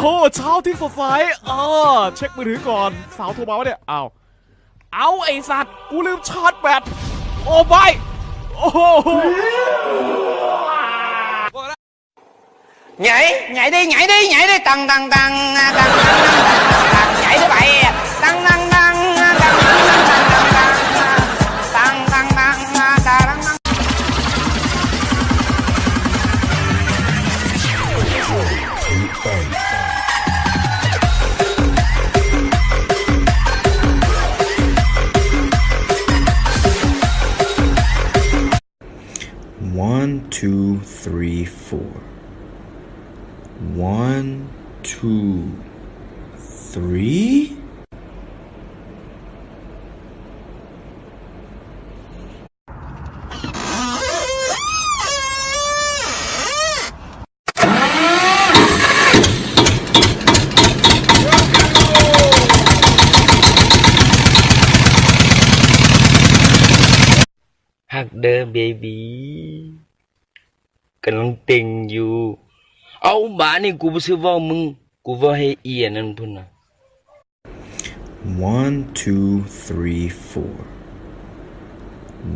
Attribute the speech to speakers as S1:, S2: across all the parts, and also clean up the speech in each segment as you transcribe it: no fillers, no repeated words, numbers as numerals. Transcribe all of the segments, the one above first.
S1: โหเช้าที่สดใสเช็คมือถือก่อนสาวโทรมาวะเนี่ยเอาไอสัตว์กูลืมชาร์จแบตโอ้ไม่โอ้โห
S2: nhảy đi tăng tăng tăng tăng tăng nhảy đi bậy tăng tăng tăng tăng tăng tăng tăng tăng tăng tăng
S3: 1, 2, 3, 4. 1, 2, 3.
S4: Hug the baby กำลังเต็งอยู่เอาบ้านนี่กูบ่ซื้อว่ามึงกูว่าให้เอียนั่นพุ่นน่ะ
S3: 1, 2, 3, 4.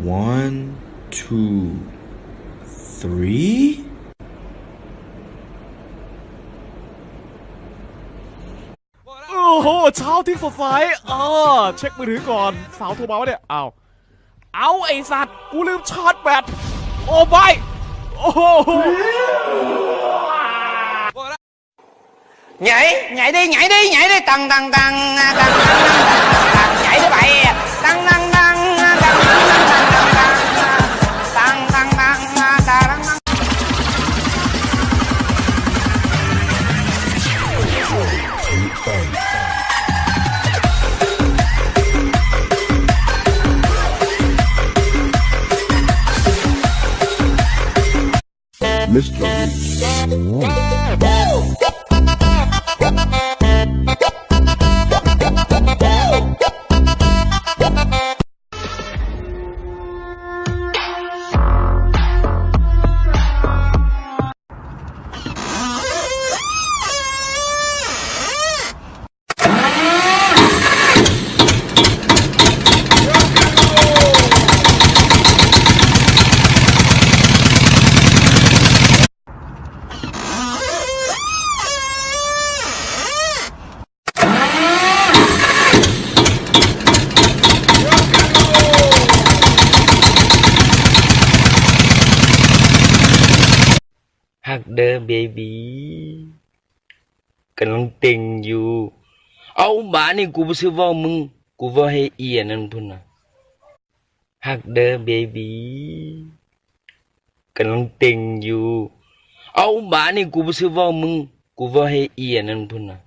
S3: 1, 2, 3.
S1: โอ้โหเช้าที่สดใสเช็คมือถือก่อนสาวโทรมาวะเนี่ยเอาไอสัตว์กูลืมชาร์จแบตโอ้ไม่โอ้โห
S2: nhảy đi tăng tăng tăng tăng tăng nhảy đi bậy tăng tăng tăng tăng tăng tăng tăng tăng tăng tăng
S5: Mr. Reed.
S4: Hug the baby กำลังเต็งอยู่เอาบ้านนี่กูบ่ซื้อว่ามึงกูว่าให้เอียนั่นพุ่นน่ะ Hug the baby กำลังเต็งอยู่เอาบ้านนี่กูบ่ซื้อว่ามึงกูว่าให้เอียนั่นพุ่นน่ะ